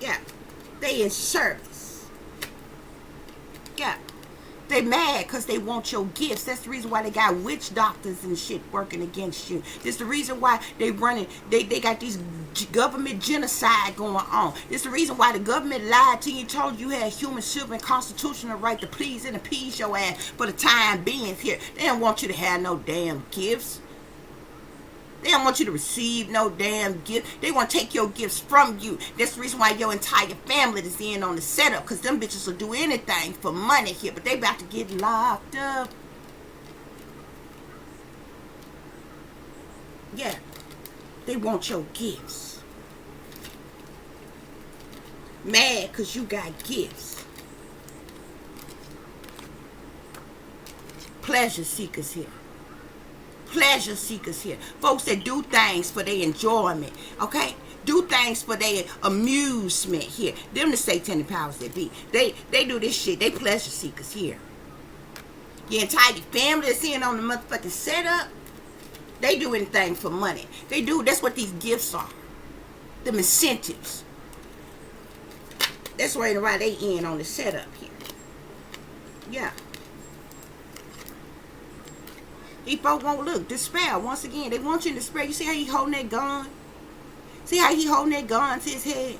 Yeah, they in service. Yeah, they mad because they want your gifts. That's the reason why they got witch doctors and shit working against you. This the reason why they running. They got these government genocide going on. This the reason why the government lied to you, told you had human, civil, and constitutional right to please and appease your ass for the time being here. They don't want you to have no damn gifts. They don't want you to receive no damn gift. They want to take your gifts from you. That's the reason why your entire family is in on the setup. Because them bitches will do anything for money here. But they about to get locked up. Yeah. They want your gifts. Mad because you got gifts. Pleasure seekers here. Pleasure seekers here. Folks that do things for their enjoyment. Okay? Do things for their amusement here. Them the satanic powers that be. They do this shit. They pleasure seekers here. Your entire family that's in on the motherfucking setup. They do anything for money. They do. That's what these gifts are. Them incentives. That's why they in on the setup here. Yeah. These folks won't look. Despair. Once again, they want you in despair. You see how he holding that gun? See how he holding that gun to his head?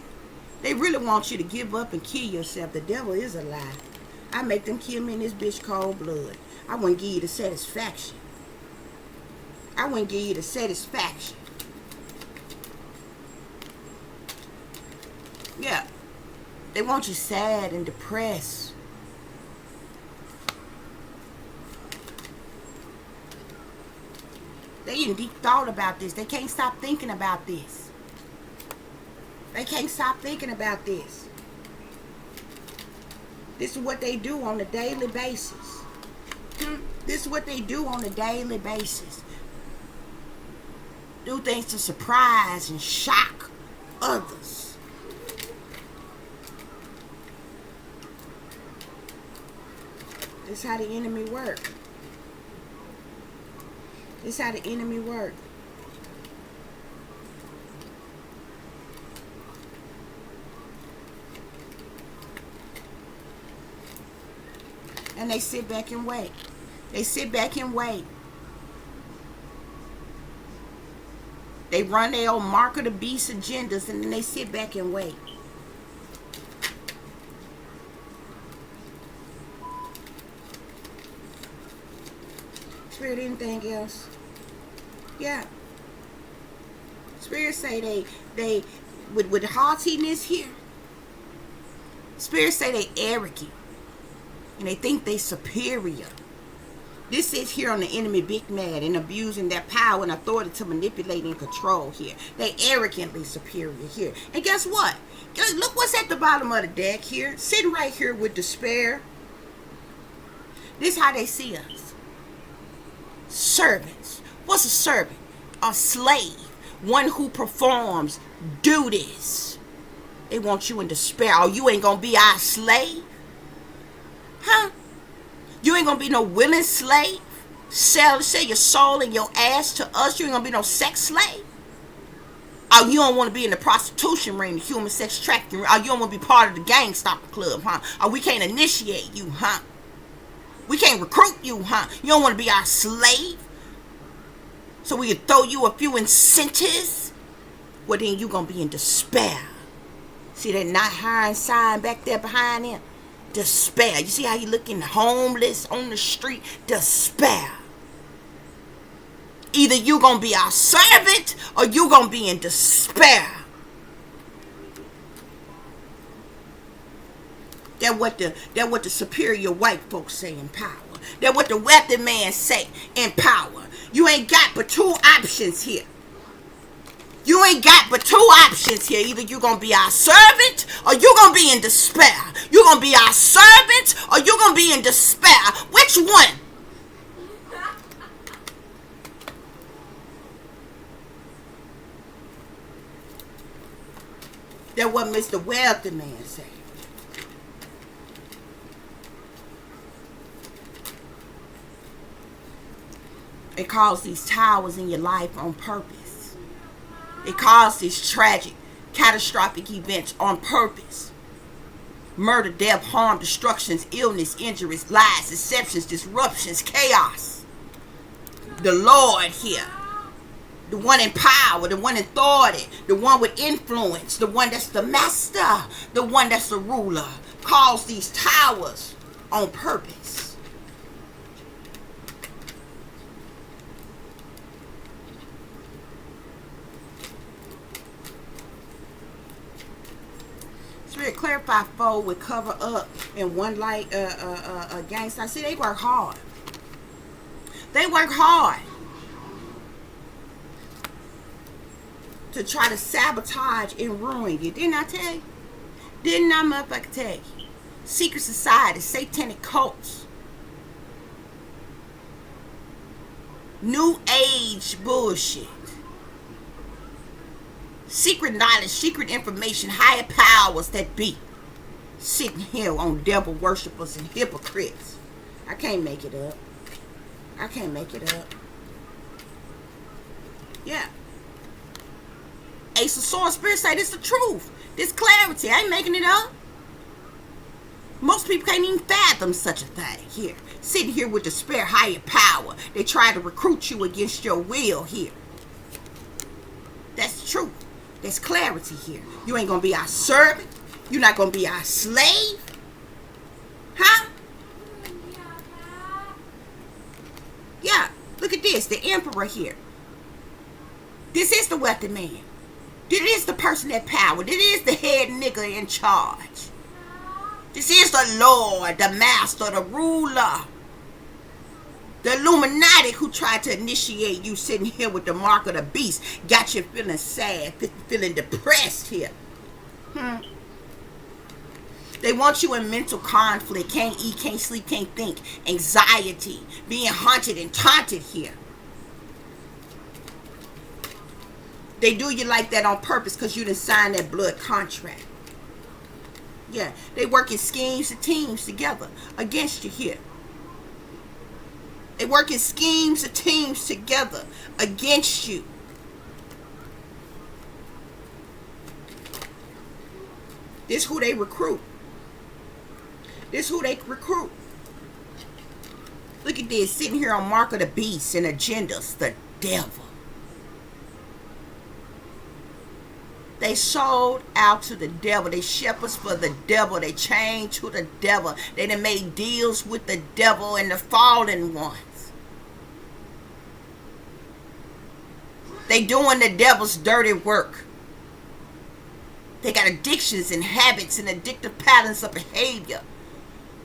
They really want you to give up and kill yourself. The devil is a lie. I make them kill me in this bitch cold blood. I wouldn't give you the satisfaction. I wouldn't give you the satisfaction. Yeah. They want you sad and depressed. They even deep thought about this. They can't stop thinking about this. They can't stop thinking about this. This is what they do on a daily basis. This is what they do on a daily basis. Do things to surprise and shock others. This is how the enemy works. This is how the enemy works. And they sit back and wait. They sit back and wait. They run their own Mark of the Beast agendas and then they sit back and wait. Spirit, anything else? Yeah. Spirits say they with haughtiness here. Spirits say they arrogant. And they think they superior. This is here on the enemy big mad and abusing their power and authority to manipulate and control here. They arrogantly superior here. And guess what? Look what's at the bottom of the deck here. Sitting right here with despair. This is how they see us. Servants. What's a servant? A slave. One who performs duties. They want you in despair. Oh, you ain't gonna be our slave? Huh? You ain't gonna be no willing slave? Sell your soul and your ass to us? You ain't gonna be no sex slave? Oh, you don't want to be in the prostitution ring, the human sex trafficking ring? Oh, you don't want to be part of the gang stalker club, huh? Oh, we can't initiate you, huh? We can't recruit you, huh? You don't want to be our slave? So we can throw you a few incentives? Well, then you gonna be in despair. See that not hiring sign back there behind him? Despair. You see how you looking homeless on the street? Despair. Either you gonna be our servant or you gonna be in despair. That's what the superior white folks say in power. That's what the wealthy man say in power. You ain't got but two options here. You ain't got but two options here. Either you gonna be our servant or you gonna be in despair. You gonna be our servant or you gonna be in despair. Which one? That's what Mr. Wealthy Man said. It caused these towers in your life on purpose. It caused these tragic, catastrophic events on purpose. Murder, death, harm, destructions, illness, injuries, lies, deceptions, disruptions, chaos. The Lord here, the one in power, the one in authority, the one with influence, the one that's the master, the one that's the ruler, caused these towers on purpose. Clarify foe would cover up and one like a gangster. See, they work hard. They work hard to try to sabotage and ruin you. Didn't I tell you? Didn't I motherfucker tell you? Secret societies, satanic cults, new age bullshit. Secret knowledge, secret information, higher powers that be sitting here on devil worshippers and hypocrites. I can't make it up. I can't make it up. Yeah. Ace of Swords Spirit say this the truth. This clarity. I ain't making it up. Most people can't even fathom such a thing here. Sitting here with the spirit higher power. They try to recruit you against your will here. That's the truth. There's clarity here. You ain't gonna be our servant. You're not gonna be our slave. Huh? Yeah. Look at this. The emperor here. This is the wealthy man. This is the person that power. This is the head nigga in charge. This is the Lord, the master, the ruler. The Illuminati who tried to initiate you sitting here with the mark of the beast got you feeling sad, feeling depressed here. They want you in mental conflict, can't eat, can't sleep, can't think, anxiety, being haunted and taunted here. They do you like that on purpose because you didn't sign that blood contract. Yeah, they working schemes and teams together against you here. They working schemes and teams together against you. This who they recruit. This who they recruit. Look at this, sitting here on Mark of the Beast and agendas, the devil. They sold out to the devil. They shepherds for the devil. They chained to the devil. They done made deals with the devil and the fallen ones. They doing the devil's dirty work. They got addictions and habits and addictive patterns of behavior.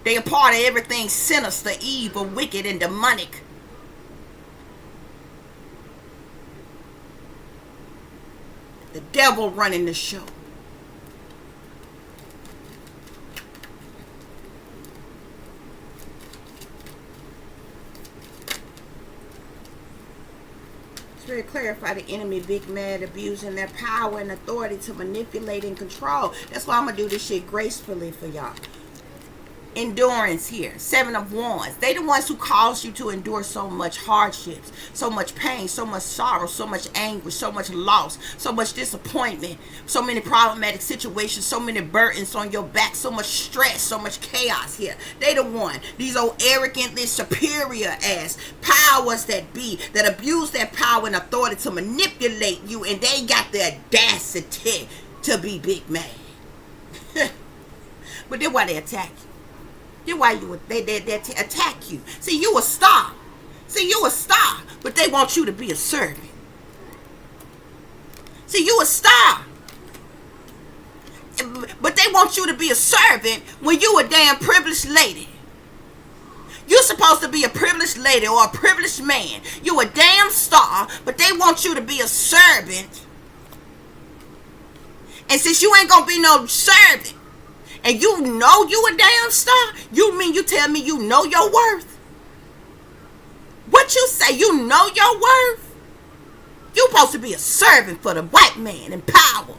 They are part of everything sinister, evil, wicked, and demonic. The devil running the show. Very clarify the enemy big mad abusing their power and authority to manipulate and control. That's why I'm gonna do this shit gracefully for y'all. Endurance here, 7 of Wands. They the ones who cause you to endure so much hardships, so much pain, so much sorrow, so much anguish, so much loss, so much disappointment, so many problematic situations, so many burdens on your back, so much stress, so much chaos here. They the one, these old arrogantly superior ass powers that be, that abuse their power and authority to manipulate you, and they got the audacity to be big mad. But then why they attack you? Then why they attack you? See, you a star. See, you a star, but they want you to be a servant. See, you a star, but they want you to be a servant when you a damn privileged lady. You're supposed to be a privileged lady or a privileged man. You a damn star, but they want you to be a servant. And since you ain't gonna be no servant, and you know you a damn star, you mean you tell me you know your worth? What you say, you know your worth? You supposed to be a servant for the white man in power.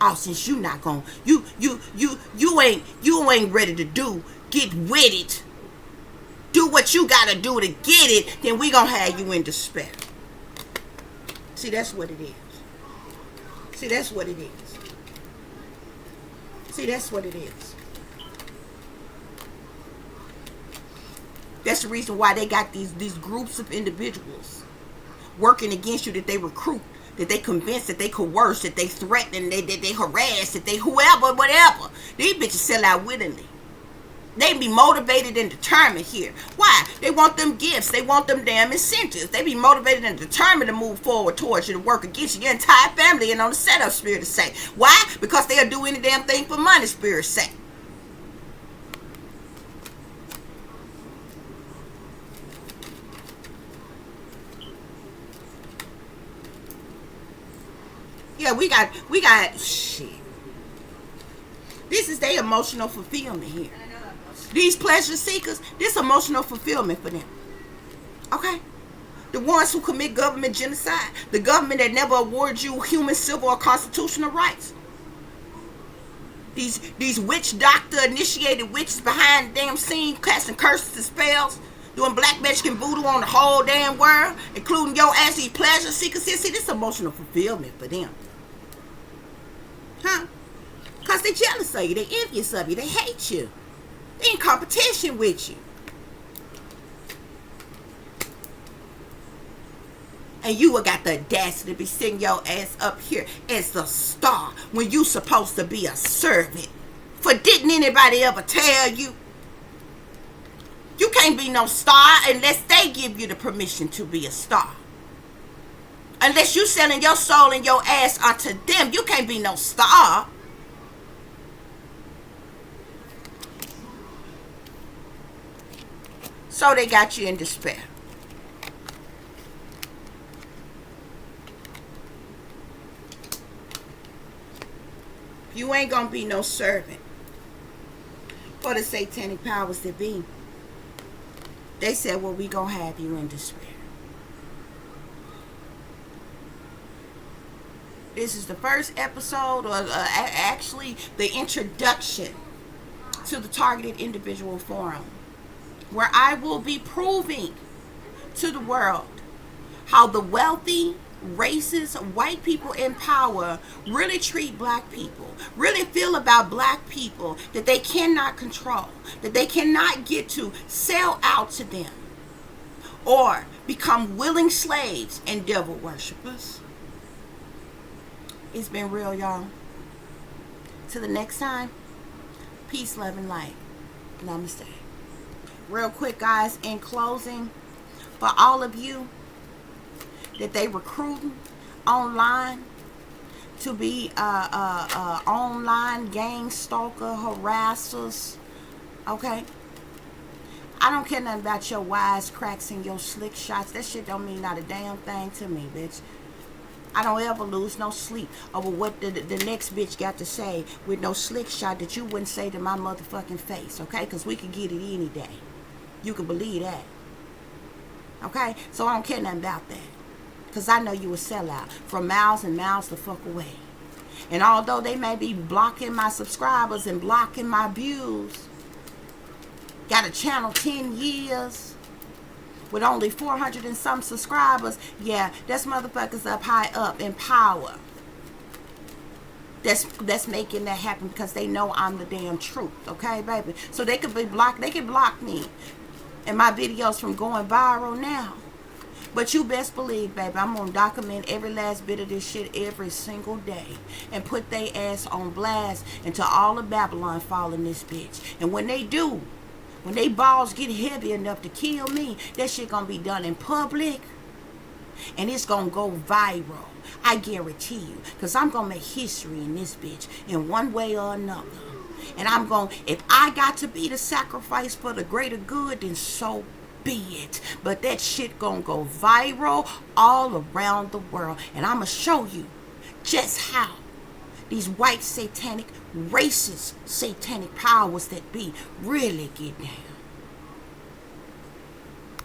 Oh, since you not gonna, you ain't ready to get with it. Do what you gotta do to get it, then we gonna have you in despair. See, that's what it is. See, that's what it is. See, that's what it is. That's the reason why they got these groups of individuals working against you, that they recruit, that they convince, that they coerce, that they threaten, that they harass, that they whoever, whatever. These bitches sell out willingly. They be motivated and determined here. Why? They want them gifts. They want them damn incentives. They be motivated and determined to move forward towards you, to work against you, your entire family, and on the setup, spirit to say. Why? Because they'll do any damn thing for money, spirit say. Yeah, we got shit. This is their emotional fulfillment here. These pleasure seekers, this emotional fulfillment for them. Okay? The ones who commit government genocide, the government that never awards you human, civil, or constitutional rights. These witch doctor initiated witches behind the damn scene, casting curses and spells, doing black magic and voodoo on the whole damn world, including your ass, these pleasure seekers. See, this emotional fulfillment for them. Huh? Because they jealous of you, they envious of you, they hate you. They in competition with you. And you got the audacity to be sitting your ass up here as the star when you supposed to be a servant. For didn't anybody ever tell you? You can't be no star unless they give you the permission to be a star. Unless you selling your soul and your ass unto them, you can't be no star. So they got you in despair. You ain't gonna be no servant for the satanic powers that be. They said, well, we gonna have you in despair. This is the first episode, or actually the introduction to the Targeted Individual Forum, where I will be proving to the world how the wealthy, racist, white people in power really treat black people, really feel about black people, that they cannot control, that they cannot get to sell out to them, or become willing slaves and devil worshippers. It's been real, y'all. Till the next time, peace, love, and light. Namaste. Real quick, guys, in closing, for all of you that they recruiting online to be online gang stalker harassers, okay? I don't care nothing about your wise cracks and your slick shots. That shit don't mean not a damn thing to me, bitch. I don't ever lose no sleep over what the next bitch got to say with no slick shot that you wouldn't say to my motherfucking face, okay? Because we could get it any day. You can believe that. Okay? So I don't care nothing about that. Because I know you a sellout from miles and miles the fuck away. And although they may be blocking my subscribers and blocking my views, got a channel 10 years with only 400 and some subscribers, yeah, that's motherfuckers up high up in power. That's making that happen because they know I'm the damn truth, okay, baby? So they could be blocked, they can block me and my videos from going viral now. But you best believe, baby, I'm gonna document every last bit of this shit every single day and put they ass on blast until all of Babylon fall in this bitch. And when they do, When they balls get heavy enough to kill me, that shit gonna be done in public. And it's gonna go viral. I guarantee you. Because I'm gonna make history in this bitch in one way or another. And I'm gonna, if I got to be the sacrifice for the greater good, then so be it. But that shit gonna go viral all around the world. And I'm gonna show you just how these white satanic, racist satanic powers that be really get down.